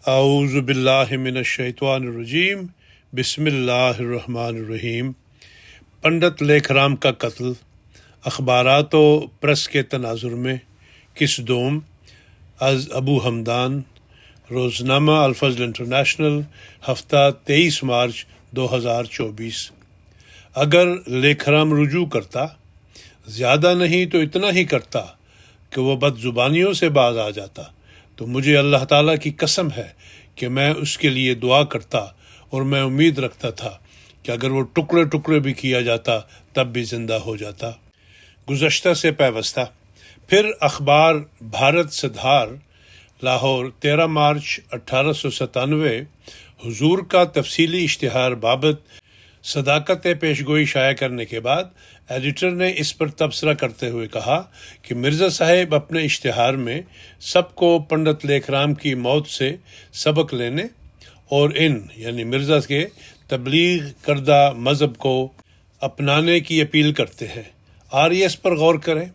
اعوذ باللہ من الشیطان الرجیم، بسم اللہ الرحمن الرحیم۔ پنڈت لیکھ رام کا قتل، اخبارات و پریس کے تناظر میں کس دوم از ابو حمدان، روزنامہ الفضل انٹرنیشنل، ہفتہ 23 مارچ 2024۔ اگر لیکھ رام رجوع کرتا، زیادہ نہیں تو اتنا ہی کرتا کہ وہ بد زبانیوں سے باز آ جاتا، تو مجھے اللہ تعالیٰ کی قسم ہے کہ میں اس کے لیے دعا کرتا، اور میں امید رکھتا تھا کہ اگر وہ ٹکڑے ٹکڑے بھی کیا جاتا تب بھی زندہ ہو جاتا۔ گزشتہ سے پیوستہ پھر اخبار بھارت سدھار، لاہور، 13 مارچ 1897۔ حضور کا تفصیلی اشتہار بابت صداقت پیشگوئی شائع کرنے کے بعد ایڈیٹر نے اس پر تبصرہ کرتے ہوئے کہا کہ مرزا صاحب اپنے اشتہار میں سب کو پنڈت لیکھ رام کی موت سے سبق لینے اور یعنی مرزا کے تبلیغ کردہ مذہب کو اپنانے کی اپیل کرتے ہیں۔ اس پر غور کریں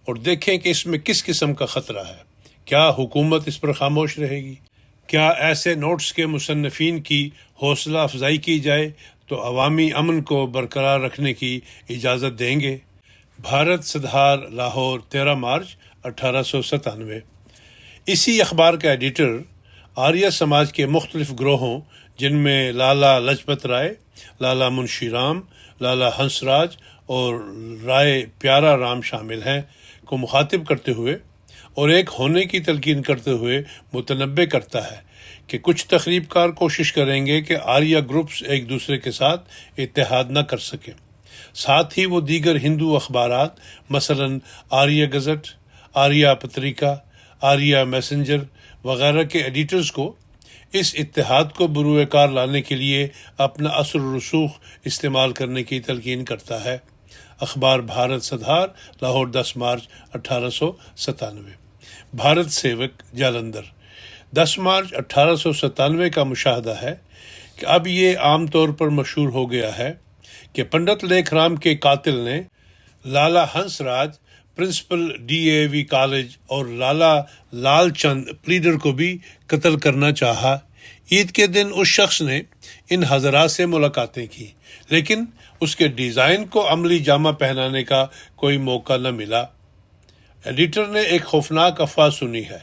اور دیکھیں کہ اس میں کس قسم کا خطرہ ہے۔ کیا حکومت اس پر خاموش رہے گی؟ کیا ایسے نوٹس کے مصنفین کی حوصلہ افزائی کی جائے تو عوامی امن کو برقرار رکھنے کی اجازت دیں گے؟ بھارت سدھار، لاہور، 13 مارچ 1897۔ اسی اخبار کا ایڈیٹر آریہ سماج کے مختلف گروہوں، جن میں لالا لجپت رائے، لالا منشی رام، لالا ہنس راج اور رائے پیارا رام شامل ہیں، کو مخاطب کرتے ہوئے اور ایک ہونے کی تلقین کرتے ہوئے متنبع کرتا ہے کہ کچھ تخریب کار کوشش کریں گے کہ آریہ گروپس ایک دوسرے کے ساتھ اتحاد نہ کر سکیں۔ ساتھ ہی وہ دیگر ہندو اخبارات مثلا آریہ گزٹ، آریہ پتریکا، آریہ میسنجر وغیرہ کے ایڈیٹرز کو اس اتحاد کو بروئے کار لانے کے لیے اپنا اثر و رسوخ استعمال کرنے کی تلقین کرتا ہے۔ اخبار بھارت سدھار، لاہور، 10 مارچ 1897۔ بھارت سیوک، جالندھر، 10 مارچ 1897 کا مشاہدہ ہے کہ اب یہ عام طور پر مشہور ہو گیا ہے کہ پنڈت لیکھ رام کے قاتل نے لالا Hans Raj, principal DAV college, اور لالا لال چند پلیڈر کو بھی قتل کرنا چاہا۔ عید کے دن اس شخص نے ان حضرات سے ملاقاتیں کی، لیکن اس کے ڈیزائن کو عملی جامہ پہنانے کا کوئی موقع نہ ملا۔ ایڈیٹر نے ایک خوفناک افواہ سنی ہے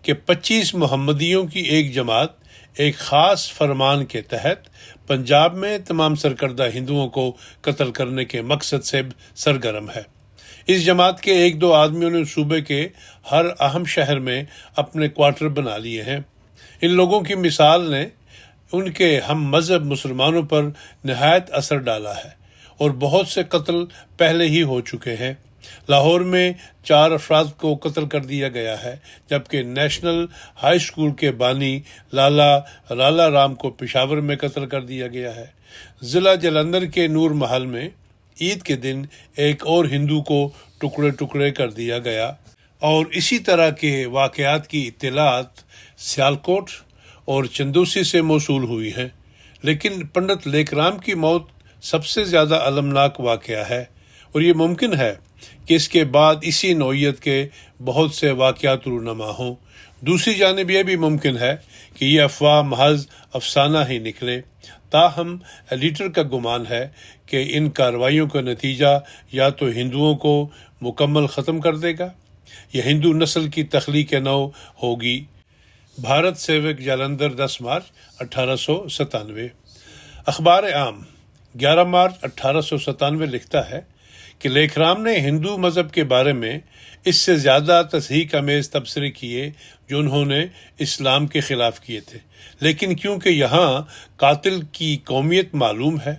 کہ 25 محمدیوں کی ایک جماعت ایک خاص فرمان کے تحت پنجاب میں تمام سرکردہ ہندوؤں کو قتل کرنے کے مقصد سے سرگرم ہے۔ اس جماعت کے 1-2 آدمیوں نے صوبے کے ہر اہم شہر میں اپنے کوارٹر بنا لیے ہیں۔ ان لوگوں کی مثال نے ان کے ہم مذہب مسلمانوں پر نہایت اثر ڈالا ہے، اور بہت سے قتل پہلے ہی ہو چکے ہیں۔ لاہور میں 4 افراد کو قتل کر دیا گیا ہے، جبکہ نیشنل ہائی اسکول کے بانی لالا رام کو پشاور میں قتل کر دیا گیا ہے۔ ضلع جلندھر کے نور محل میں عید کے دن ایک اور ہندو کو ٹکڑے ٹکڑے کر دیا گیا، اور اسی طرح کے واقعات کی اطلاعات سیالکوٹ اور چندوسی سے موصول ہوئی ہیں۔ لیکن پنڈت لیکھ رام کی موت سب سے زیادہ المناک واقعہ ہے، اور یہ ممکن ہے کہ اس کے بعد اسی نوعیت کے بہت سے واقعات رونما ہوں۔ دوسری جانب یہ بھی ممکن ہے کہ یہ افواہ محض افسانہ ہی نکلے۔ تاہم ایڈیٹر کا گمان ہے کہ ان کارروائیوں کا نتیجہ یا تو ہندوؤں کو مکمل ختم کر دے گا یا ہندو نسل کی تخلیق نو ہوگی۔ بھارت سیوک، جالندھر، 10 مارچ 1897۔ اخبار عام، 11 مارچ 1897 لکھتا ہے کہ لیکھ رام نے ہندو مذہب کے بارے میں اس سے زیادہ تصحیح آمیز تبصرے کیے جو انہوں نے اسلام کے خلاف کیے تھے، لیکن کیونکہ یہاں قاتل کی قومیت معلوم ہے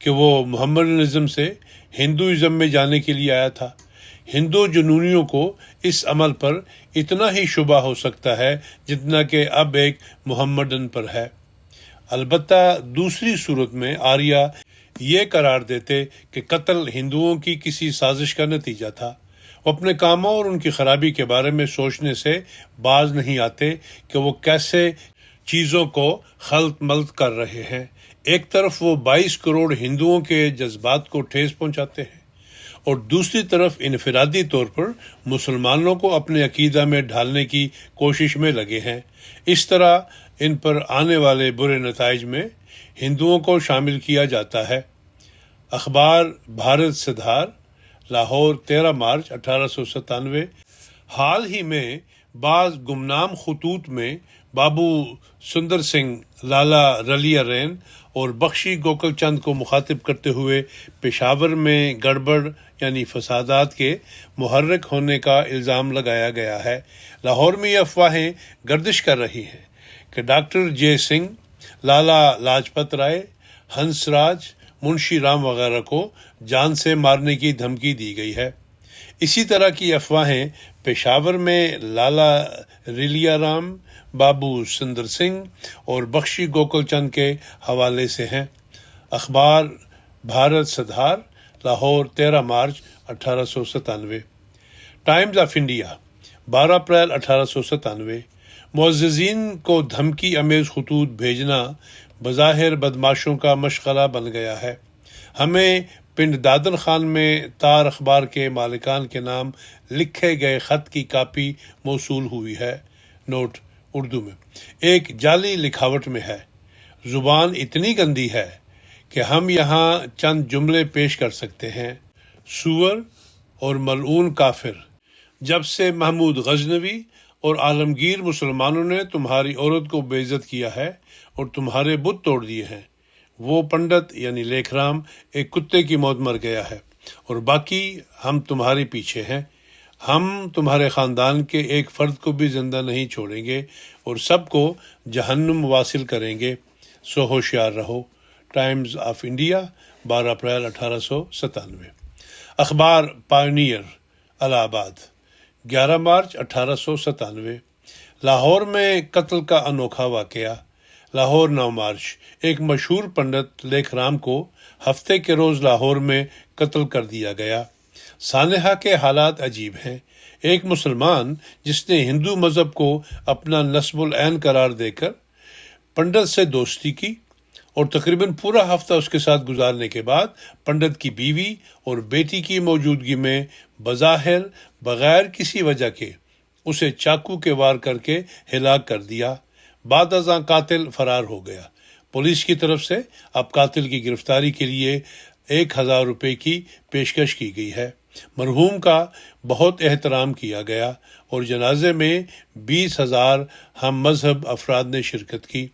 کہ وہ محمدنزم سے ہندوازم میں جانے کے لیے آیا تھا، ہندو جنونیوں کو اس عمل پر اتنا ہی شبہ ہو سکتا ہے جتنا کہ اب ایک محمدن پر ہے۔ البتہ دوسری صورت میں آریہ یہ قرار دیتے کہ قتل ہندوؤں کی کسی سازش کا نتیجہ تھا۔ وہ اپنے کاموں اور ان کی خرابی کے بارے میں سوچنے سے باز نہیں آتے کہ وہ کیسے چیزوں کو خلط ملط کر رہے ہیں۔ ایک طرف وہ 22 کروڑ ہندوؤں کے جذبات کو ٹھیس پہنچاتے ہیں، اور دوسری طرف انفرادی طور پر مسلمانوں کو اپنے عقیدہ میں ڈھالنے کی کوشش میں لگے ہیں۔ اس طرح ان پر آنے والے برے نتائج میں ہندوؤں کو شامل کیا جاتا ہے۔ اخبار بھارت سدھار، لاہور، 13 مارچ 1897۔ حال ہی میں بعض گمنام خطوط میں بابو سندر سنگھ، لالا رلیا رین اور بخشی گوکل چند کو مخاطب کرتے ہوئے پشاور میں گڑبڑ یعنی فسادات کے محرک ہونے کا الزام لگایا گیا ہے۔ لاہور میں یہ افواہیں گردش کر رہی ہیں کہ ڈاکٹر جے سنگھ، لالا لاجپت رائے، ہنس راج، منشی رام وغیرہ کو جان سے مارنے کی دھمکی دی گئی ہے۔ اسی طرح کی افواہیں پشاور میں لالا ریلیا رام، بابو سندر سنگھ اور بخشی گوکل چند کے حوالے سے ہیں۔ اخبار بھارت سدھار، Lahore, 13 March 1897۔ Times of India, 12 April 1897۔ معززین کو دھمکی امیز خطوط بھیجنا بظاہر بدماشوں کا مشغلہ بن گیا ہے۔ ہمیں پنڈ دادن خان میں تار اخبار کے مالکان کے نام لکھے گئے خط کی کاپی موصول ہوئی ہے۔ نوٹ اردو میں ایک جعلی لکھاوٹ میں ہے۔ زبان اتنی گندی ہے کہ ہم یہاں چند جملے پیش کر سکتے ہیں۔ سور اور ملعون کافر، جب سے محمود غزنوی اور عالمگیر مسلمانوں نے تمہاری عورت کو بے عزت کیا ہے اور تمہارے بت توڑ دیے ہیں، وہ پنڈت یعنی لیکھ رام ایک کتے کی موت مر گیا ہے اور باقی ہم تمہارے پیچھے ہیں۔ ہم تمہارے خاندان کے ایک فرد کو بھی زندہ نہیں چھوڑیں گے اور سب کو جہنم واصل کریں گے، سو ہوشیار رہو۔ Times of India, 12 April 1897۔ اخبار پائونیئر، الہ آباد، 11 مارچ 1897۔ لاہور میں قتل کا انوکھا واقعہ۔ لاہور، 9 مارچ۔ ایک مشہور پنڈت لیکھ رام کو ہفتے کے روز لاہور میں قتل کر دیا گیا۔ سانحہ کے حالات عجیب ہیں۔ ایک مسلمان جس نے ہندو مذہب کو اپنا نصب العین قرار دے کر پنڈت سے دوستی کی اور تقریباً پورا ہفتہ اس کے ساتھ گزارنے کے بعد پنڈت کی بیوی اور بیٹی کی موجودگی میں بظاہر بغیر کسی وجہ کے اسے چاقو کے وار کر کے ہلاک کر دیا۔ بعد ازاں قاتل فرار ہو گیا۔ پولیس کی طرف سے اب قاتل کی گرفتاری کے لیے 1000 روپے کی پیشکش کی گئی ہے۔ مرحوم کا بہت احترام کیا گیا اور جنازے میں 20,000 ہم مذہب افراد نے شرکت کی۔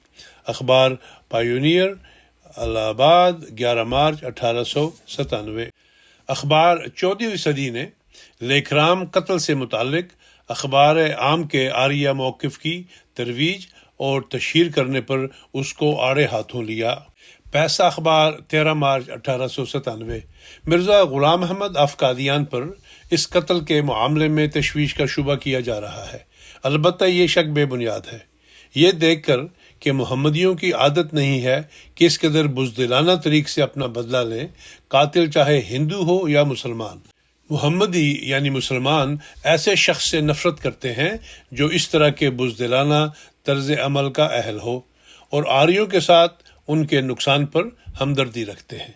اخبار پائونیئر، الہ آباد، 11 مارچ 1897۔ اخبار 14ویں صدی نے لیکھ رام قتل سے متعلق اخبار عام کے آریہ موقف کی ترویج اور تشہیر کرنے پر اس کو آڑے ہاتھوں لیا۔ پیسہ اخبار، 13 مارچ 1897۔ مرزا غلام احمد آف قادیان پر اس قتل کے معاملے میں تشویش کا شبہ کیا جا رہا ہے، البتہ یہ شک بے بنیاد ہے۔ یہ دیکھ کر کہ محمدیوں کی عادت نہیں ہے کہ اس قدر بزدلانہ طریق سے اپنا بدلہ لیں، قاتل چاہے ہندو ہو یا مسلمان۔ محمدی یعنی مسلمان ایسے شخص سے نفرت کرتے ہیں جو اس طرح کے بزدلانہ طرز عمل کا اہل ہو، اور آریوں کے ساتھ ان کے نقصان پر ہمدردی رکھتے ہیں۔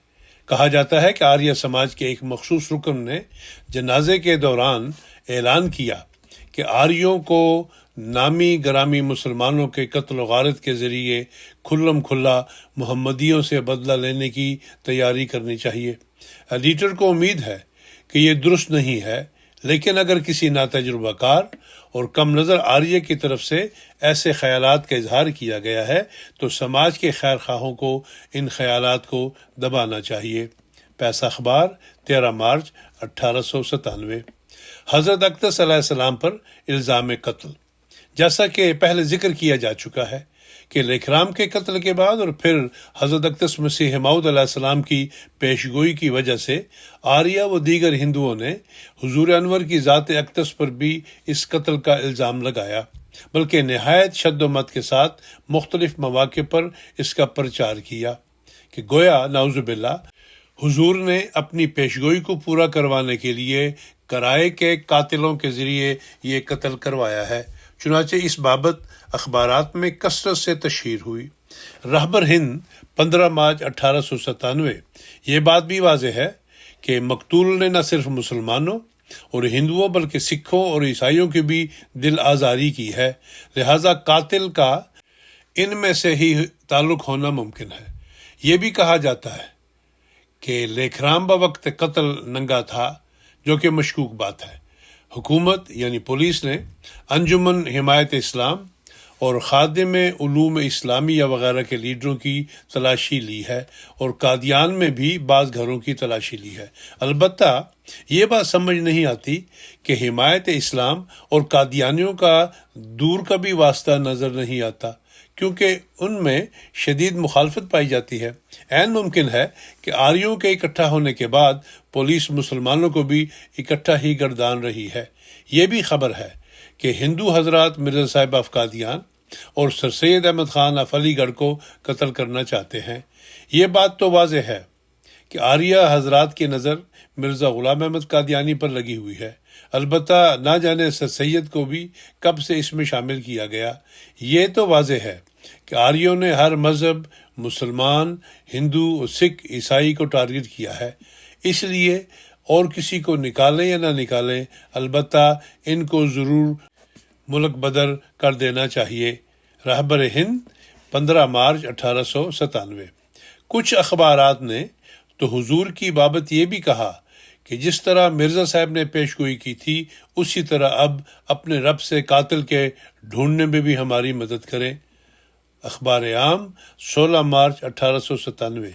کہا جاتا ہے کہ آریہ سماج کے ایک مخصوص رکن نے جنازے کے دوران اعلان کیا کہ آریوں کو نامی گرامی مسلمانوں کے قتل و غارت کے ذریعے کھلم کھلا محمدیوں سے بدلہ لینے کی تیاری کرنی چاہیے۔ ایڈیٹر کو امید ہے کہ یہ درست نہیں ہے، لیکن اگر کسی ناتجربہ کار اور کم نظر آریہ کی طرف سے ایسے خیالات کا اظہار کیا گیا ہے تو سماج کے خیر خواہوں کو ان خیالات کو دبانا چاہیے۔ پیسہ اخبار، 13 مارچ 1897۔ حضرت اقدس علیہ السلام پر الزام قتل۔ جیسا کہ پہلے ذکر کیا جا چکا ہے کہ لیکھ رام کے قتل کے بعد اور پھر حضرت اقدس مسیح موعود علیہ السلام کی پیشگوئی کی وجہ سے آریہ و دیگر ہندوؤں نے حضور انور کی ذات اقدس پر بھی اس قتل کا الزام لگایا، بلکہ نہایت شد و مت کے ساتھ مختلف مواقع پر اس کا پرچار کیا کہ گویا نعوذ باللہ حضور نے اپنی پیشگوئی کو پورا کروانے کے لیے کرائے کے قاتلوں کے ذریعے یہ قتل کروایا ہے۔ چنانچہ اس بابت اخبارات میں کثرت سے تشہیر ہوئی۔ رہبر ہند، 15 مارچ 1897۔ یہ بات بھی واضح ہے کہ مقتول نے نہ صرف مسلمانوں اور ہندوؤں بلکہ سکھوں اور عیسائیوں کی بھی دل آزاری کی ہے، لہذا قاتل کا ان میں سے ہی تعلق ہونا ممکن ہے۔ یہ بھی کہا جاتا ہے کہ لیکھرام بوقت قتل ننگا تھا، جو کہ مشکوک بات ہے۔ حکومت یعنی پولیس نے انجمن حمایت اسلام اور خادم علوم اسلامیہ وغیرہ کے لیڈروں کی تلاشی لی ہے، اور قادیان میں بھی بعض گھروں کی تلاشی لی ہے۔ البتہ یہ بات سمجھ نہیں آتی کہ حمایت اسلام اور قادیانیوں کا دور کا بھی واسطہ نظر نہیں آتا، کیونکہ ان میں شدید مخالفت پائی جاتی ہے۔ عین ممکن ہے کہ آریوں کے اکٹھا ہونے کے بعد پولیس مسلمانوں کو بھی اکٹھا ہی گردان رہی ہے۔ یہ بھی خبر ہے کہ ہندو حضرات مرزا صاحب آف قادیان اور سر سید احمد خان آف علی گڑھ کو قتل کرنا چاہتے ہیں۔ یہ بات تو واضح ہے کہ آریہ حضرات کی نظر مرزا غلام احمد قادیانی پر لگی ہوئی ہے۔ البتہ نہ جانے سر سید کو بھی کب سے اس میں شامل کیا گیا۔ یہ تو واضح ہے کہ آریوں نے ہر مذہب، مسلمان، ہندو اور سکھ، عیسائی کو ٹارگٹ کیا ہے۔ اس لیے اور کسی کو نکالیں یا نہ نکالیں، البتہ ان کو ضرور ملک بدر کر دینا چاہیے۔ رہبر ہند 15 مارچ 1897۔ کچھ اخبارات نے تو حضور کی بابت یہ بھی کہا کہ جس طرح مرزا صاحب نے پیش گوئی کی تھی، اسی طرح اب اپنے رب سے قاتل کے ڈھونڈنے میں بھی ہماری مدد کریں۔ اخبار عام 16 مارچ 1897۔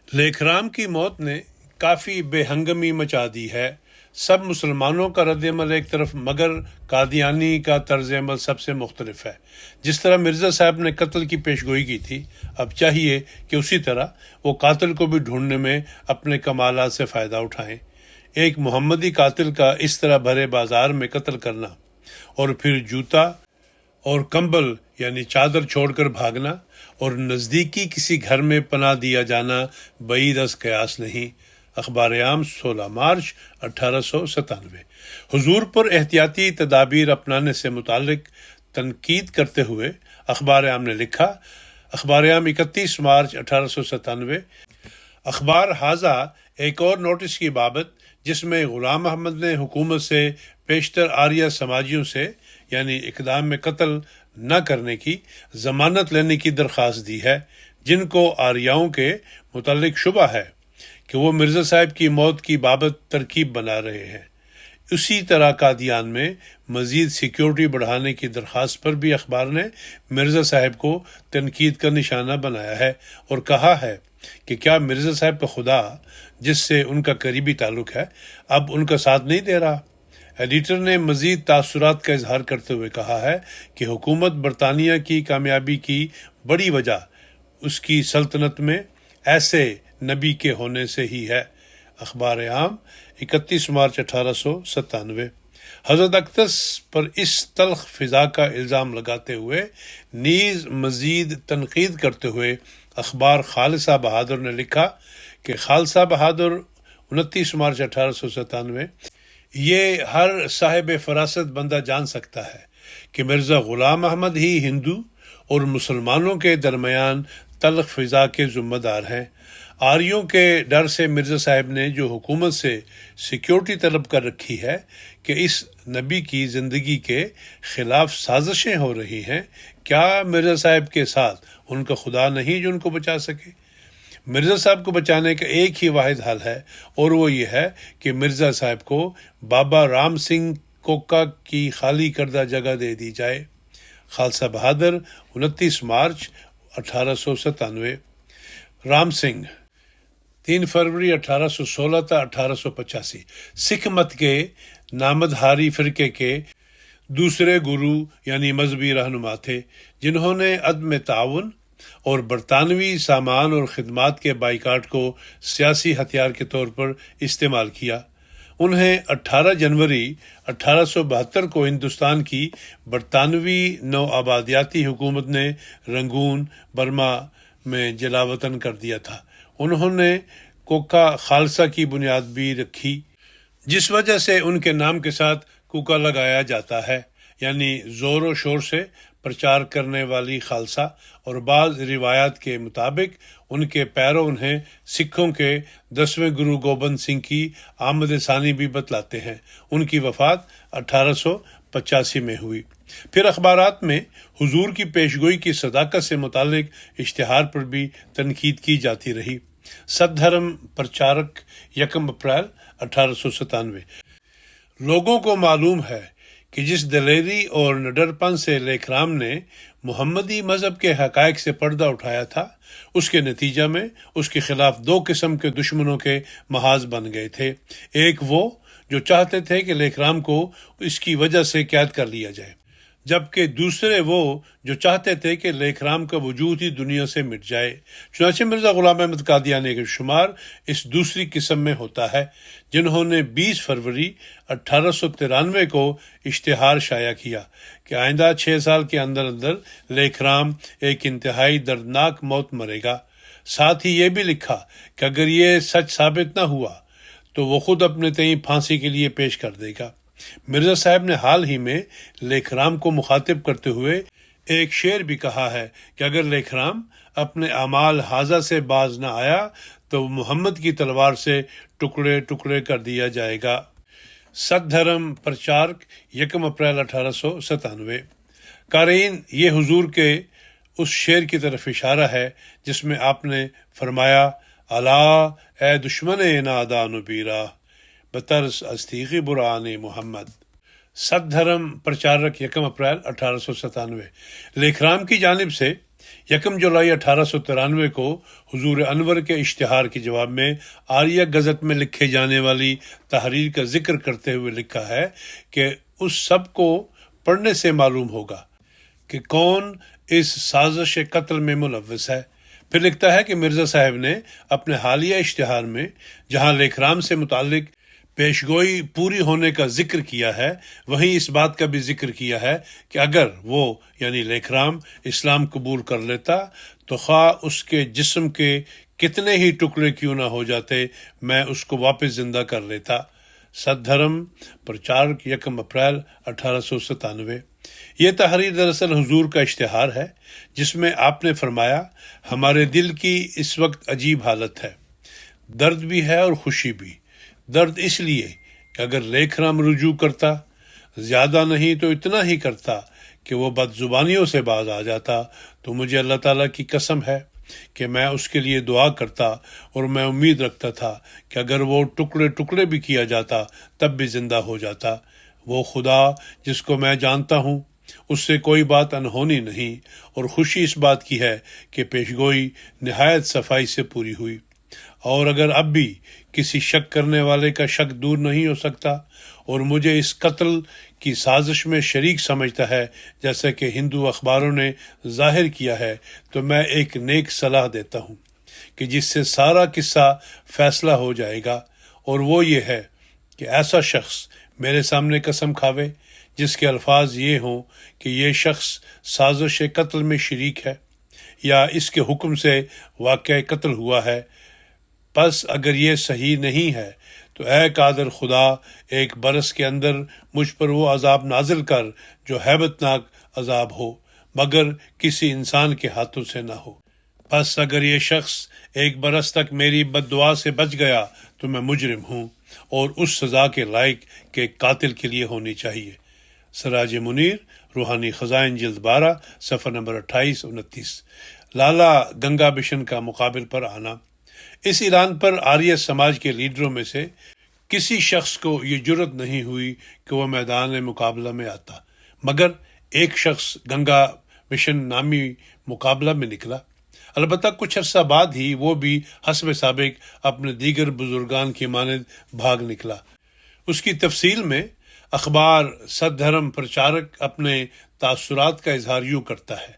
لیکھرام کی موت نے کافی بے ہنگمی مچا دی ہے۔ سب مسلمانوں کا رد عمل ایک طرف، مگر قادیانی کا طرز عمل سب سے مختلف ہے۔ جس طرح مرزا صاحب نے قتل کی پیش گوئی کی تھی، اب چاہیے کہ اسی طرح وہ قاتل کو بھی ڈھونڈنے میں اپنے کمالات سے فائدہ اٹھائیں۔ ایک محمدی قاتل کا اس طرح بھرے بازار میں قتل کرنا، اور پھر جوتا اور کمبل یعنی چادر چھوڑ کر بھاگنا، اور نزدیکی کسی گھر میں پناہ دیا جانا بعید از قیاس نہیں۔ اخبار عام 16 مارچ 1897۔ حضور پر احتیاطی تدابیر اپنانے سے متعلق تنقید کرتے ہوئے اخبار عام نے لکھا، اخبار عام 31 مارچ 1897۔ اخبار حاضہ ایک اور نوٹس کی بابت، جس میں غلام احمد نے حکومت سے پیشتر آریہ سماجیوں سے یعنی اقدام میں قتل نہ کرنے کی ضمانت لینے کی درخواست دی ہے، جن کو آریاؤں کے متعلق شبہ ہے کہ وہ مرزا صاحب کی موت کی بابت ترکیب بنا رہے ہیں۔ اسی طرح قادیان میں مزید سیکیورٹی بڑھانے کی درخواست پر بھی اخبار نے مرزا صاحب کو تنقید کا نشانہ بنایا ہے، اور کہا ہے کہ کیا مرزا صاحب کا خدا، جس سے ان کا قریبی تعلق ہے، اب ان کا ساتھ نہیں دے رہا؟ ایڈیٹر نے مزید تاثرات کا اظہار کرتے ہوئے کہا ہے کہ حکومت برطانیہ کی کامیابی کی بڑی وجہ اس کی سلطنت میں ایسے نبی کے ہونے سے ہی ہے۔ اخبار عام 31 مارچ 1897۔ حضرت اقدس پر اس تلخ فضا کا الزام لگاتے ہوئے نیز مزید تنقید کرتے ہوئے اخبار خالصہ بہادر نے لکھا کہ خالصہ بہادر 29 مارچ 1897۔ یہ ہر صاحب فراست بندہ جان سکتا ہے کہ مرزا غلام احمد ہی ہندو اور مسلمانوں کے درمیان تلخ فضا کے ذمہ دار ہیں۔ آریوں کے ڈر سے مرزا صاحب نے جو حکومت سے سیکیورٹی طلب کر رکھی ہے کہ اس نبی کی زندگی کے خلاف سازشیں ہو رہی ہیں، کیا مرزا صاحب کے ساتھ ان کا خدا نہیں جو ان کو بچا سکے؟ مرزا صاحب کو بچانے کا ایک ہی واحد حل ہے، اور وہ یہ ہے کہ مرزا صاحب کو بابا رام سنگھ کوکا کی خالی کردہ جگہ دے دی جائے۔ خالصہ بہادر 29 مارچ 1897۔ رام سنگھ 3 فروری 1816 تا 1885 سکھ مت کے نامدھاری فرقے کے دوسرے گرو یعنی مذہبی رہنما تھے، جنہوں نے عدم تعاون اور برطانوی سامان اور خدمات کے بائیکاٹ کو سیاسی ہتھیار کے طور پر استعمال کیا۔ انہیں 18 جنوری 1872 کو ہندوستان کی برطانوی نو آبادیاتی حکومت نے رنگون، برما میں جلا وطن کر دیا تھا۔ انہوں نے کوکا خالصہ کی بنیاد بھی رکھی، جس وجہ سے ان کے نام کے ساتھ کوکا لگایا جاتا ہے، یعنی زور و شور سے پرچار کرنے والی خالصہ، اور بعض روایات کے مطابق ان کے پیرو انہیں سکھوں کے 10ویں گرو گوبند سنگھ کی آمد ثانی بھی بتلاتے ہیں۔ ان کی وفات 1885 میں ہوئی۔ پھر اخبارات میں حضور کی پیشگوئی کی صداقت سے متعلق اشتہار پر بھی تنقید کی جاتی رہی۔ ستدھرم پرچارک، 1 اپریل 1897۔ لوگوں کو معلوم ہے کہ جس دلیری اور نڈرپن سے لیکھ رام نے محمدی مذہب کے حقائق سے پردہ اٹھایا تھا، اس کے نتیجہ میں اس کے خلاف دو قسم کے دشمنوں کے محاذ بن گئے تھے۔ ایک وہ جو چاہتے تھے کہ لیکھ رام کو اس کی وجہ سے قید کر لیا جائے، جبکہ دوسرے وہ جو چاہتے تھے کہ لیکھ رام کا وجود ہی دنیا سے مٹ جائے۔ چنانچہ مرزا غلام احمد قادیانی کا شمار اس دوسری قسم میں ہوتا ہے، جنہوں نے 20 فروری 1893 کو اشتہار شائع کیا کہ آئندہ 6 سال کے اندر اندر لیکھ رام ایک انتہائی دردناک موت مرے گا۔ ساتھ ہی یہ بھی لکھا کہ اگر یہ سچ ثابت نہ ہوا تو وہ خود اپنے تئیں پھانسی کے لیے پیش کر دے گا۔ مرزا صاحب نے حال ہی میں لیکھ رام کو مخاطب کرتے ہوئے ایک شعر بھی کہا ہے کہ اگر لیکھ رام اپنے اعمال حاضہ سے باز نہ آیا تو محمد کی تلوار سے ٹکڑے ٹکڑے کر دیا جائے گا۔ ستدھرم پرچارک، 1 اپریل 1897۔ قارئین، یہ حضور کے اس شعر کی طرف اشارہ ہے جس میں آپ نے فرمایا، الا اے دشمن نادان و بیرا، بطرس از تیغ برہان محمد۔ ستدھرم پرچارک، 1 اپریل 1897۔ لیکھ رام کی جانب سے 1 جولائی 1893 کو حضور انور کے اشتہار کے جواب میں آریہ گزٹ میں لکھے جانے والی تحریر کا ذکر کرتے ہوئے لکھا ہے کہ اس سب کو پڑھنے سے معلوم ہوگا کہ کون اس سازش قتل میں ملوث ہے۔ پھر لکھتا ہے کہ مرزا صاحب نے اپنے حالیہ اشتہار میں جہاں لیکھ رام سے متعلق پیشگوئی پوری ہونے کا ذکر کیا ہے، وہیں اس بات کا بھی ذکر کیا ہے کہ اگر وہ یعنی لیکھ رام اسلام قبول کر لیتا تو خواہ اس کے جسم کے کتنے ہی ٹکڑے کیوں نہ ہو جاتے، میں اس کو واپس زندہ کر لیتا۔ ستدھرم پرچارک، 1 اپریل 1897۔ یہ تحریر دراصل حضور کا اشتہار ہے جس میں آپ نے فرمایا، ہمارے دل کی اس وقت عجیب حالت ہے، درد بھی ہے اور خوشی بھی۔ درد اس لیے کہ اگر لیکھ رام رجوع کرتا، زیادہ نہیں تو اتنا ہی کرتا کہ وہ بد زبانیوں سے باز آ جاتا، تو مجھے اللہ تعالیٰ کی قسم ہے کہ میں اس کے لیے دعا کرتا اور میں امید رکھتا تھا کہ اگر وہ ٹکڑے ٹکڑے بھی کیا جاتا تب بھی زندہ ہو جاتا۔ وہ خدا جس کو میں جانتا ہوں، اس سے کوئی بات انہونی نہیں، اور خوشی اس بات کی ہے کہ پیشگوئی نہایت صفائی سے پوری ہوئی۔ اور اگر اب بھی کسی شک کرنے والے کا شک دور نہیں ہو سکتا اور مجھے اس قتل کی سازش میں شریک سمجھتا ہے جیسا کہ ہندو اخباروں نے ظاہر کیا ہے، تو میں ایک نیک صلاح دیتا ہوں کہ جس سے سارا قصہ فیصلہ ہو جائے گا، اور وہ یہ ہے کہ ایسا شخص میرے سامنے قسم کھاوے جس کے الفاظ یہ ہوں کہ یہ شخص سازش قتل میں شریک ہے یا اس کے حکم سے واقع قتل ہوا ہے۔ پس اگر یہ صحیح نہیں ہے تو اے قادر خدا، 1 برس کے اندر مجھ پر وہ عذاب نازل کر جو ہیبت ناک عذاب ہو، مگر کسی انسان کے ہاتھوں سے نہ ہو۔ پس اگر یہ شخص 1 برس تک میری بد دعا سے بچ گیا تو میں مجرم ہوں اور اس سزا کے لائق کہ قاتل کے لیے ہونی چاہیے۔ سراج منیر، روحانی خزائن، جلد 12، صفحہ نمبر 28-29۔ لالا گنگا بشن کا مقابل پر آنا۔ اس اعلان پر آریہ سماج کے لیڈروں میں سے کسی شخص کو یہ جرت نہیں ہوئی کہ وہ میدان مقابلہ میں آتا، مگر ایک شخص گنگا بشن نامی مقابلہ میں نکلا۔ البتہ کچھ عرصہ بعد ہی وہ بھی حسب سابق اپنے دیگر بزرگان کی مانند بھاگ نکلا۔ اس کی تفصیل میں اخبار ستدھرم پرچارک اپنے تاثرات کا اظہار یوں کرتا ہے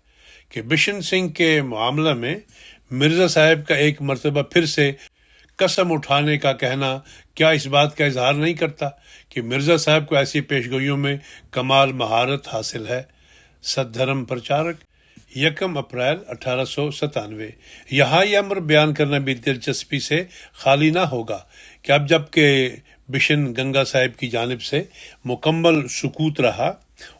کہ بشن سنگھ کے معاملہ میں مرزا صاحب کا ایک مرتبہ پھر سے قسم اٹھانے کا کہنا کیا اس بات کا اظہار نہیں کرتا کہ مرزا صاحب کو ایسی پیشگوئیوں میں کمال مہارت حاصل ہے۔ ستدھرم پرچارک، 1 اپریل 1897۔ یہاں یہ امر بیان کرنا بھی دلچسپی سے خالی نہ ہوگا کہ اب جب کہ بشن گنگا صاحب کی جانب سے مکمل سکوت رہا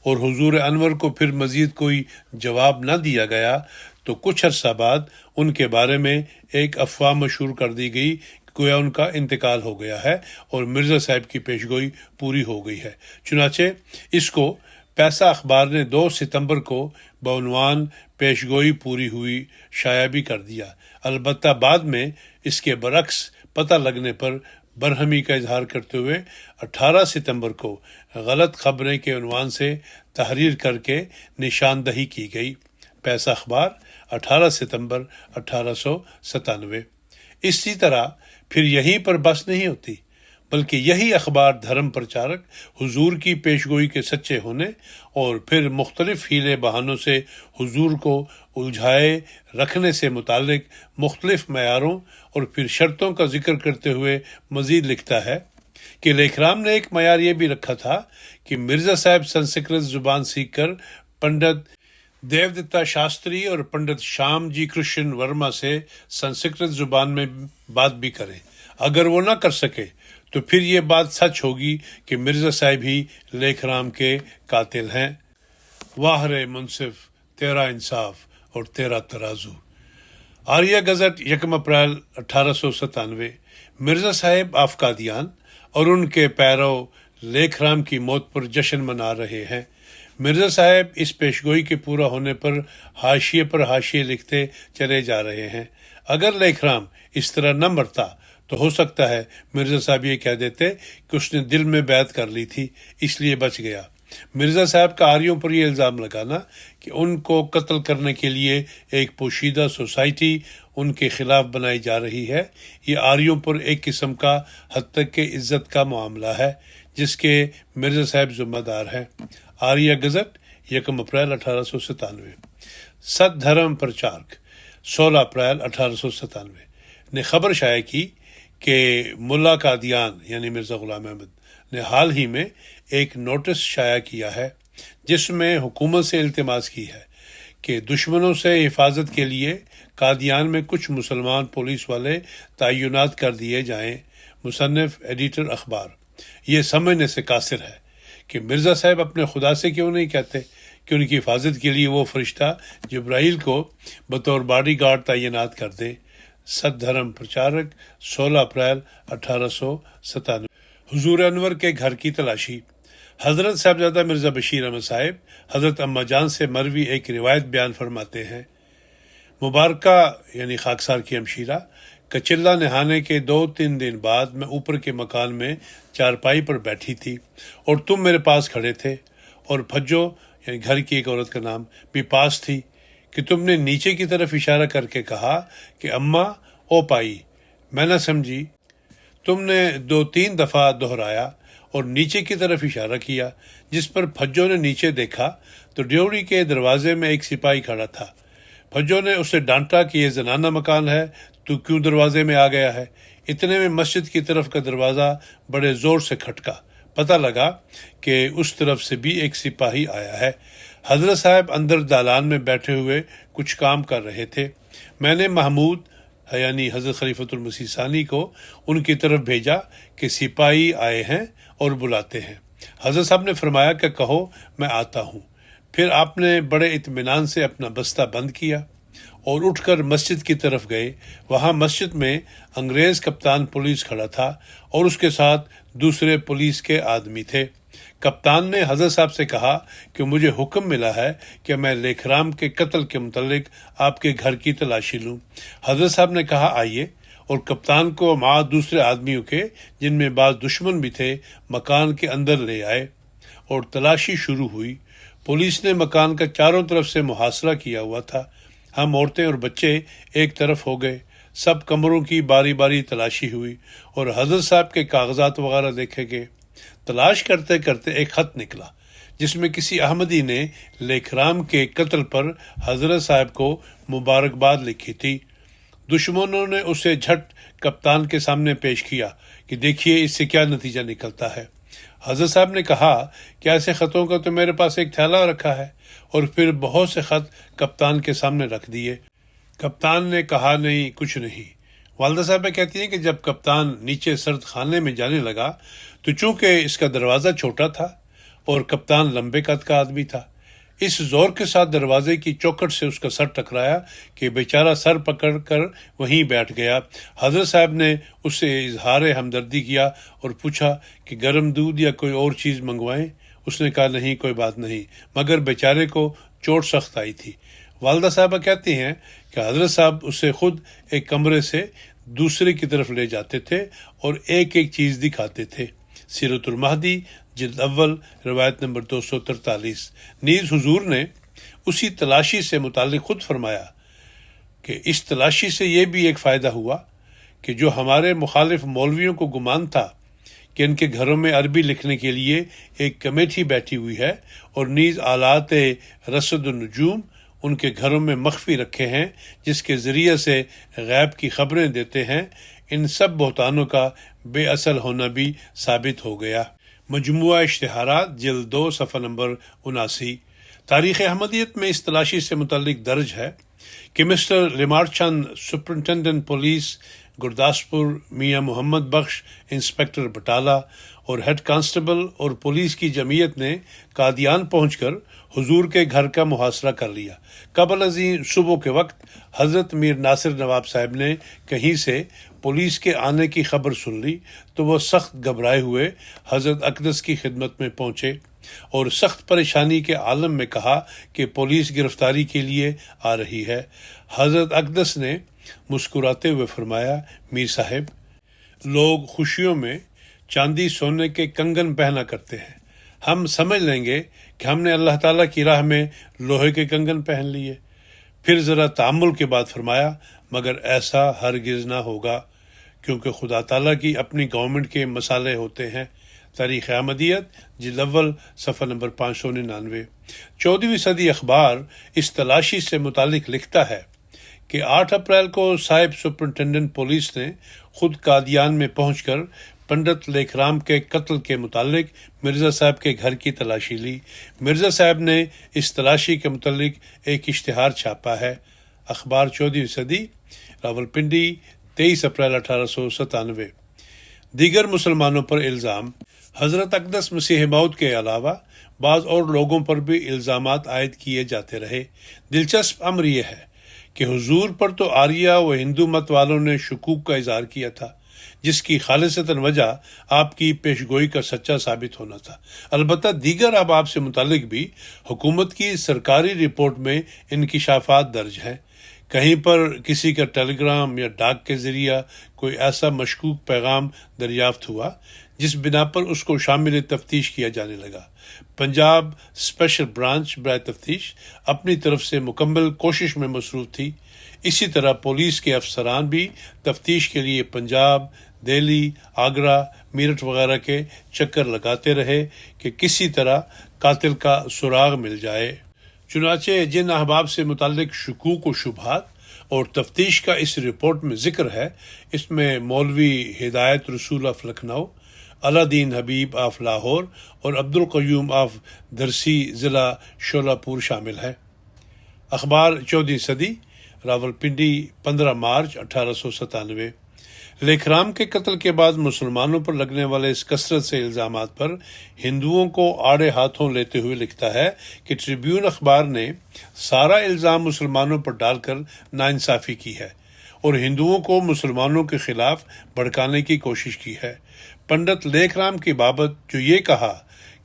اور حضور انور کو پھر مزید کوئی جواب نہ دیا گیا، تو کچھ عرصہ بعد ان کے بارے میں ایک افواہ مشہور کر دی گئی کہ گویا ان کا انتقال ہو گیا ہے اور مرزا صاحب کی پیشگوئی پوری ہو گئی ہے۔ چنانچہ اس کو پیسہ اخبار نے 2 ستمبر کو بعنوان پیشگوئی پوری ہوئی شائع بھی کر دیا، البتہ بعد میں اس کے برعکس پتہ لگنے پر برہمی کا اظہار کرتے ہوئے 18 ستمبر کو غلط خبریں کے عنوان سے تحریر کر کے نشاندہی کی گئی۔ پیسہ اخبار 18 ستمبر 1897۔ اسی طرح پھر یہیں پر بس نہیں ہوتی، بلکہ یہی اخبار دھرم پرچارک حضور کی پیشگوئی کے سچے ہونے اور پھر مختلف ہیلے بہانوں سے حضور کو الجھائے رکھنے سے متعلق مختلف معیاروں اور پھر شرطوں کا ذکر کرتے ہوئے مزید لکھتا ہے کہ لیکھرام نے ایک معیار یہ بھی رکھا تھا کہ مرزا صاحب سنسکرت زبان سیکھ کر پنڈت دیو دتا شاستری اور پنڈت شام جی کرشن ورما سے سنسکرت زبان میں بات بھی کریں۔ اگر وہ نہ کر سکے تو پھر یہ بات سچ ہوگی کہ مرزا صاحب ہی لیکھرام کے قاتل ہیں۔ واہ رے منصف، تیرا انصاف اور تیرا ترازو۔ Arya gazette 1 April 1897۔ مرزا صاحب آف قادیان اور ان کے پیرو لیکھرام کی موت پر جشن منا رہے ہیں۔ مرزا صاحب اس پیشگوئی کے پورا ہونے پر حاشیے پر حاشیے لکھتے چلے جا رہے ہیں۔ اگر لیکھرام اس طرح نہ مرتا تو ہو سکتا ہے مرزا صاحب یہ کہہ دیتے کہ اس نے دل میں بیعت کر لی تھی اس لیے بچ گیا۔ مرزا صاحب کا آریوں پر یہ الزام لگانا کہ ان کو قتل کرنے کے لیے ایک پوشیدہ سوسائٹی ان کے خلاف بنائی جا رہی ہے، یہ آریوں پر ایک قسم کا حد تک کہ عزت کا معاملہ ہے جس کے مرزا صاحب ذمہ دار ہیں۔ Arya gazette 1 April 1897۔ ست دھرم پرچارک 16 اپریل 1897 نے خبر شائع کی کہ ملا قادیان یعنی مرزا غلام احمد نے حال ہی میں ایک نوٹس شائع کیا ہے جس میں حکومت سے التماس کی ہے کہ دشمنوں سے حفاظت کے لیے قادیان میں کچھ مسلمان پولیس والے تعینات کر دیے جائیں۔ مصنف ایڈیٹر اخبار یہ سمجھنے سے قاصر ہے کہ مرزا صاحب اپنے خدا سے کیوں نہیں کہتے کہ ان کی حفاظت کے لیے وہ فرشتہ جبرائیل کو بطور باڈی گارڈ تعینات کر دے۔ ست دھرم پرچارک 16 اپریل 1897۔ حضور انور کے گھر کی تلاشی۔ حضرت صاحبزادہ مرزا بشیر احمد صاحب حضرت اماں جان سے مروی ایک روایت بیان فرماتے ہیں، مبارکہ یعنی خاکسار کی ہمشیرہ کچلہ نہانے کے 2-3 دن بعد میں اوپر کے مکان میں چارپائی پر بیٹھی تھی اور تم میرے پاس کھڑے تھے، اور پھجو یعنی گھر کی ایک عورت کا نام بھی پاس تھی کہ تم نے نیچے کی طرف اشارہ کر کے کہا کہ اماں او پائی، میں نہ سمجھی۔ تم نے 2-3 دفعہ دہرایا اور نیچے کی طرف اشارہ کیا، جس پر پھجو نے نیچے دیکھا تو ڈیوڑی کے دروازے میں ایک سپاہی کھڑا تھا۔ پھجو نے اسے ڈانٹا کہ یہ زنانہ مکان ہے، تو کیوں دروازے میں آ گیا ہے؟ اتنے میں مسجد کی طرف کا دروازہ بڑے زور سے کھٹکا، پتہ لگا کہ اس طرف سے بھی ایک سپاہی آیا ہے۔ حضرت صاحب اندر دالان میں بیٹھے ہوئے کچھ کام کر رہے تھے۔ میں نے محمود یعنی حضرت خلیفۃ المسیح ثانی کو ان کی طرف بھیجا کہ سپاہی آئے ہیں اور بلاتے ہیں۔ حضرت صاحب نے فرمایا کہ کہو میں آتا ہوں۔ پھر آپ نے بڑے اطمینان سے اپنا بستہ بند کیا اور اٹھ کر مسجد کی طرف گئے۔ وہاں مسجد میں انگریز کپتان پولیس کھڑا تھا اور اس کے ساتھ دوسرے پولیس کے آدمی تھے۔ کپتان نے حضرت صاحب سے کہا کہ مجھے حکم ملا ہے کہ میں لیکھرام کے قتل کے متعلق آپ کے گھر کی تلاشی لوں۔ حضرت صاحب نے کہا آئیے، اور کپتان کو مع دوسرے آدمیوں کے جن میں بعض دشمن بھی تھے مکان کے اندر لے آئے اور تلاشی شروع ہوئی۔ پولیس نے مکان کا چاروں طرف سے محاصرہ کیا ہوا تھا۔ ہم عورتیں اور بچے ایک طرف ہو گئے، سب کمروں کی باری باری تلاشی ہوئی اور حضرت صاحب کے کاغذات وغیرہ دیکھے گئے۔ تلاش کرتے کرتے ایک خط نکلا جس میں کسی احمدی نے لیکھرام کے قتل پر حضرت صاحب کو مبارکباد لکھی تھی۔ دشمنوں نے اسے جھٹ کپتان کے سامنے پیش کیا کہ دیکھیے اس سے کیا نتیجہ نکلتا ہے۔ حضرت صاحب نے کہا کہ ایسے خطوں کا تو میرے پاس ایک تھیلا رکھا ہے، اور پھر بہت سے خط کپتان کے سامنے رکھ دیے۔ کپتان نے کہا نہیں، کچھ نہیں۔ والدہ صاحبہ کہتی ہیں کہ جب کپتان نیچے سرد خانے میں جانے لگا تو چونکہ اس کا دروازہ چھوٹا تھا اور کپتان لمبے قد کا آدمی تھا، اس زور کے ساتھ دروازے کی چوکھٹ سے اس کا سر ٹکرایا کہ بیچارہ سر پکڑ کر وہیں بیٹھ گیا۔ حضرت صاحب نے اس سے اظہار ہمدردی کیا اور پوچھا کہ گرم دودھ یا کوئی اور چیز منگوائیں۔ اس نے کہا نہیں کوئی بات نہیں، مگر بیچارے کو چوٹ سخت آئی تھی۔ والدہ صاحبہ کہتی ہیں کہ حضرت صاحب اسے خود ایک کمرے سے دوسرے کی طرف لے جاتے تھے اور ایک ایک چیز دکھاتے تھے۔ سیرت المہدی جلد اول روایت نمبر 243۔ نیز حضور نے اسی تلاشی سے متعلق خود فرمایا کہ اس تلاشی سے یہ بھی ایک فائدہ ہوا کہ جو ہمارے مخالف مولویوں کو گمان تھا کہ ان کے گھروں میں عربی لکھنے کے لیے ایک کمیٹی بیٹھی ہوئی ہے اور نیز آلات رصد النجوم ان کے گھروں میں مخفی رکھے ہیں جس کے ذریعے سے غیب کی خبریں دیتے ہیں، ان سب بہتانوں کا بے اصل ہونا بھی ثابت ہو گیا۔ مجموعہ اشتہارات جلد 2 صفحہ نمبر 79۔ تاریخ احمدیت میں اس تلاشی سے متعلق درج ہے کہ مسٹر لیمار چند سپرنٹینڈنٹ پولیس گرداسپور، میاں محمد بخش انسپکٹر بٹالہ اور ہیڈ کانسٹیبل اور پولیس کی جمعیت نے قادیان پہنچ کر حضور کے گھر کا محاصرہ کر لیا۔ قبل ازیں صبح کے وقت حضرت میر ناصر نواب صاحب نے کہیں سے پولیس کے آنے کی خبر سن لی تو وہ سخت گھبرائے ہوئے حضرت اقدس کی خدمت میں پہنچے اور سخت پریشانی کے عالم میں کہا کہ پولیس گرفتاری کے لیے آ رہی ہے۔ حضرت اقدس نے مسکراتے ہوئے فرمایا، میر صاحب، لوگ خوشیوں میں چاندی سونے کے کنگن پہنا کرتے ہیں، ہم سمجھ لیں گے کہ ہم نے اللہ تعالیٰ کی راہ میں لوہے کے کنگن پہن لیے۔ پھر ذرا تأمل کے بعد فرمایا، مگر ایسا ہرگز نہ ہوگا کیونکہ خدا تعالیٰ کی اپنی گورنمنٹ کے مسالے ہوتے ہیں۔ تاریخ احمدیت جلد اول صفحہ نمبر 599۔ 14ویں صدی اخبار اس تلاشی سے متعلق لکھتا ہے کہ 8 اپریل کو صاحب سپرنٹینڈنٹ پولیس نے خود قادیان میں پہنچ کر پنڈت لیکھ رام کے قتل کے متعلق مرزا صاحب کے گھر کی تلاشی لی۔ مرزا صاحب نے اس تلاشی کے متعلق ایک اشتہار چھاپا ہے۔ اخبار 14ویں صدی، راولپنڈی، 23 اپریل 1897۔ دیگر مسلمانوں پر الزام۔ حضرت اقدس مسیح موعود کے علاوہ بعض اور لوگوں پر بھی الزامات عائد کیے جاتے رہے۔ دلچسپ امر یہ ہے کہ حضور پر تو آریہ و ہندو مت والوں نے شکوک کا اظہار کیا تھا جس کی خالصتاً وجہ آپ کی پیشگوئی کا سچا ثابت ہونا تھا۔ البتہ دیگر احباب سے متعلق بھی حکومت کی سرکاری رپورٹ میں انکشافات درج ہیں۔ کہیں پر کسی کا ٹیلی گرام یا ڈاک کے ذریعہ کوئی ایسا مشکوک پیغام دریافت ہوا جس بنا پر اس کو شامل تفتیش کیا جانے لگا۔ پنجاب اسپیشل برانچ برائے تفتیش اپنی طرف سے مکمل کوشش میں مصروف تھی۔ اسی طرح پولیس کے افسران بھی تفتیش کے لیے پنجاب، دہلی، آگرہ، میرٹھ وغیرہ کے چکر لگاتے رہے کہ کسی طرح قاتل کا سراغ مل جائے۔ چنانچہ جن احباب سے متعلق شکوک و شبہات اور تفتیش کا اس رپورٹ میں ذکر ہے، اس میں مولوی ہدایت رسول آف لکھنؤ، علا دین حبیب آف لاہور اور عبد القیوم آف درسی ضلع شولہ پور شامل ہے۔ اخبار 14ویں صدی، راولپنڈی، 15 مارچ 1897۔ لیکھ رام کے قتل کے بعد مسلمانوں پر لگنے والے اس کثرت سے الزامات پر ہندوؤں کو آڑے ہاتھوں لیتے ہوئے لکھتا ہے کہ ٹریبیون اخبار نے سارا الزام مسلمانوں پر ڈال کر ناانصافی کی ہے اور ہندوؤں کو مسلمانوں کے خلاف بھڑکانے کی کوشش کی ہے۔ پنڈت لیکھ رام کی بابت جو یہ کہا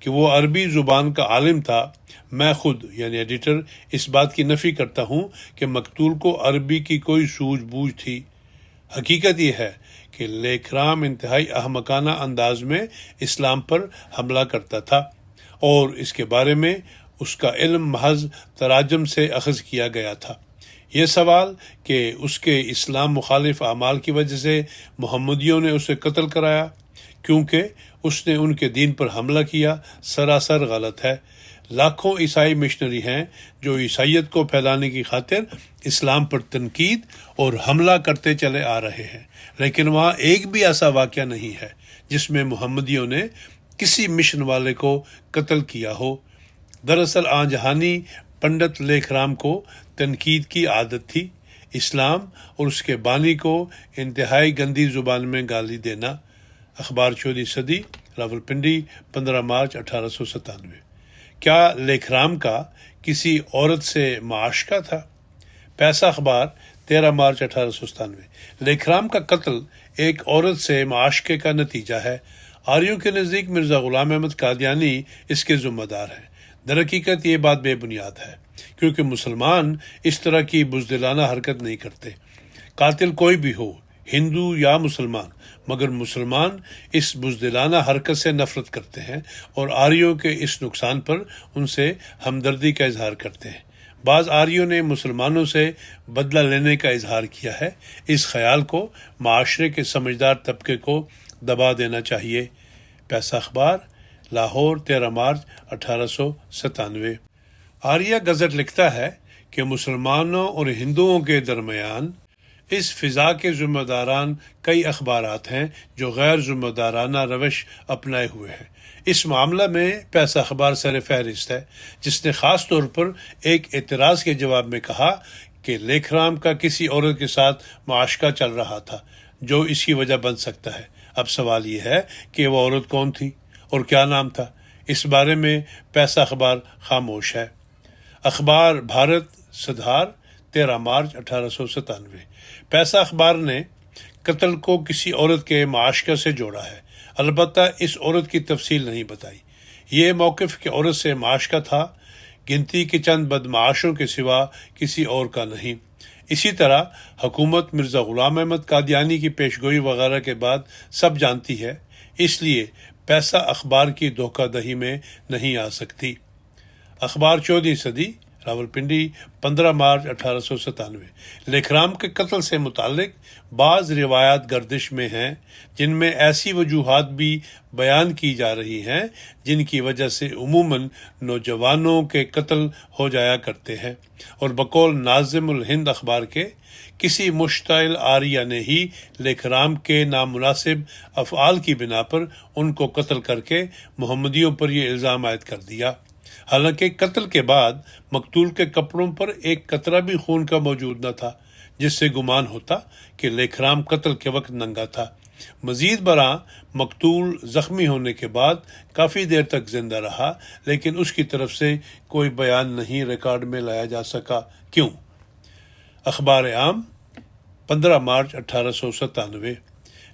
کہ وہ عربی زبان کا عالم تھا، میں خود یعنی ایڈیٹر اس بات کی نفی کرتا ہوں کہ مقتول کو عربی کی کوئی سوجھ بوجھ تھی۔ حقیقت یہ ہے کہ لیکھ رام انتہائی احمقانہ انداز میں اسلام پر حملہ کرتا تھا اور اس کے بارے میں اس کا علم محض تراجم سے اخذ کیا گیا تھا۔ یہ سوال کہ اس کے اسلام مخالف اعمال کی وجہ سے محمدیوں نے اسے قتل کرایا کیونکہ اس نے ان کے دین پر حملہ کیا، سراسر غلط ہے۔ لاکھوں عیسائی مشنری ہیں جو عیسائیت کو پھیلانے کی خاطر اسلام پر تنقید اور حملہ کرتے چلے آ رہے ہیں، لیکن وہاں ایک بھی ایسا واقعہ نہیں ہے جس میں محمدیوں نے کسی مشن والے کو قتل کیا ہو۔ دراصل آن جہانی پنڈت لیکھ رام کو تنقید کی عادت تھی، اسلام اور اس کے بانی کو انتہائی گندی زبان میں گالی دینا۔ اخبار 14ویں صدی، راولپنڈی، 15 مارچ 1897۔ کیا لیکھ رام کا کسی عورت سے معاشقہ تھا؟ پیسہ اخبار، 13 مارچ 1897۔ لیکھ رام کا قتل ایک عورت سے معاشقے کا نتیجہ ہے۔ آریوں کے نزدیک مرزا غلام احمد قادیانی اس کے ذمہ دار ہیں۔ در حقیقت یہ بات بے بنیاد ہے، کیونکہ مسلمان اس طرح کی بزدلانہ حرکت نہیں کرتے۔ قاتل کوئی بھی ہو، ہندو یا مسلمان، مگر مسلمان اس بزدلانہ حرکت سے نفرت کرتے ہیں اور آریوں کے اس نقصان پر ان سے ہمدردی کا اظہار کرتے ہیں۔ بعض آریوں نے مسلمانوں سے بدلہ لینے کا اظہار کیا ہے۔ اس خیال کو معاشرے کے سمجھدار طبقے کو دبا دینا چاہیے۔ پیسہ اخبار، لاہور، 13 مارچ 1897۔ آریہ گزٹ لکھتا ہے کہ مسلمانوں اور ہندوؤں کے درمیان اس فضا کے ذمہ داران کئی اخبارات ہیں جو غیر ذمہ دارانہ روش اپنائے ہوئے ہیں۔ اس معاملہ میں پیسہ اخبار سر فہرست ہے، جس نے خاص طور پر ایک اعتراض کے جواب میں کہا کہ لیکھ رام کا کسی عورت کے ساتھ معاشقہ چل رہا تھا جو اس کی وجہ بن سکتا ہے۔ اب سوال یہ ہے کہ وہ عورت کون تھی اور کیا نام تھا؟ اس بارے میں پیسہ اخبار خاموش ہے۔ اخبار بھارت سدھار، 13 مارچ 1897۔ پیسہ اخبار نے قتل کو کسی عورت کے معاشقہ سے جوڑا ہے، البتہ اس عورت کی تفصیل نہیں بتائی۔ یہ موقف کہ عورت سے معاشقہ تھا، گنتی کے چند بدمعاشوں کے سوا کسی اور کا نہیں۔ اسی طرح حکومت مرزا غلام احمد قادیانی کی پیشگوئی وغیرہ کے بعد سب جانتی ہے، اس لیے پیسہ اخبار کی دھوکہ دہی میں نہیں آ سکتی۔ اخبار 14ویں صدی، راولپنڈی، 15 مارچ 1897۔ لیکھ رام کے قتل سے متعلق بعض روایات گردش میں ہیں جن میں ایسی وجوہات بھی بیان کی جا رہی ہیں جن کی وجہ سے عموماً نوجوانوں کے قتل ہو جایا کرتے ہیں، اور بقول ناظم الہند اخبار کے کسی مشتعل آریہ نے ہی لیکھ رام کے نامناسب افعال کی بنا پر ان کو قتل کر کے محمدیوں پر یہ الزام عائد کر دیا۔ حالانکہ قتل کے بعد مقتول کے کپڑوں پر ایک قطرہ بھی خون کا موجود نہ تھا، جس سے گمان ہوتا کہ لیکھ رام قتل کے وقت ننگا تھا۔ مزید برآں مقتول زخمی ہونے کے بعد کافی دیر تک زندہ رہا، لیکن اس کی طرف سے کوئی بیان نہیں ریکارڈ میں لایا جا سکا۔ کیوں؟ اخبار عام، 15 مارچ 1897۔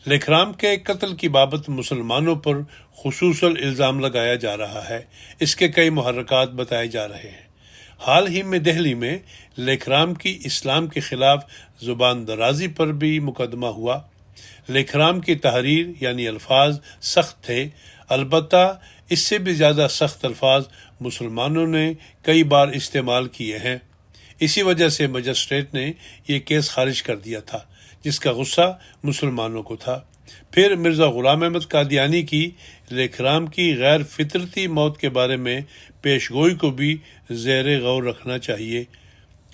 لیکھ رام کے قتل کی بابت مسلمانوں پر خصوصاً الزام لگایا جا رہا ہے۔ اس کے کئی محرکات بتائے جا رہے ہیں۔ حال ہی میں دہلی میں لیکھ رام کی اسلام کے خلاف زبان درازی پر بھی مقدمہ ہوا۔ لیکھ رام کی تحریر یعنی الفاظ سخت تھے، البتہ اس سے بھی زیادہ سخت الفاظ مسلمانوں نے کئی بار استعمال کیے ہیں۔ اسی وجہ سے مجسٹریٹ نے یہ کیس خارج کر دیا تھا، جس کا غصہ مسلمانوں کو تھا۔ پھر مرزا غلام احمد قادیانی کی لیکھ رام کی غیر فطرتی موت کے بارے میں پیش گوئی کو بھی زیر غور رکھنا چاہیے۔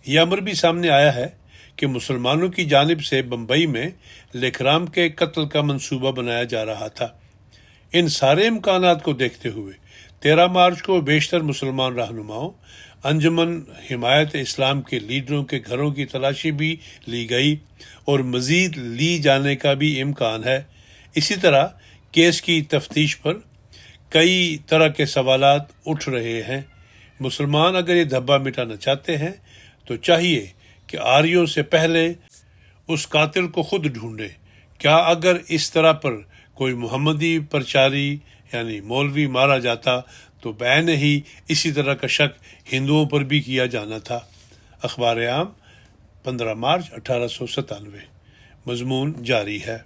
یہ امر بھی سامنے آیا ہے کہ مسلمانوں کی جانب سے بمبئی میں لیکھ رام کے قتل کا منصوبہ بنایا جا رہا تھا۔ ان سارے امکانات کو دیکھتے ہوئے 13 مارچ کو بیشتر مسلمان رہنماؤں، انجمن حمایت اسلام کے لیڈروں کے گھروں کی تلاشی بھی لی گئی اور مزید لی جانے کا بھی امکان ہے۔ اسی طرح کیس کی تفتیش پر کئی طرح کے سوالات اٹھ رہے ہیں۔ مسلمان اگر یہ دھبا مٹانا چاہتے ہیں تو چاہیے کہ آریوں سے پہلے اس قاتل کو خود ڈھونڈے۔ کیا اگر اس طرح پر کوئی محمدی پرچاری یعنی مولوی مارا جاتا تو بعین ہی اسی طرح کا شک ہندوؤں پر بھی کیا جانا تھا۔ اخبار عام، 15 مارچ 1897۔ مضمون جاری ہے۔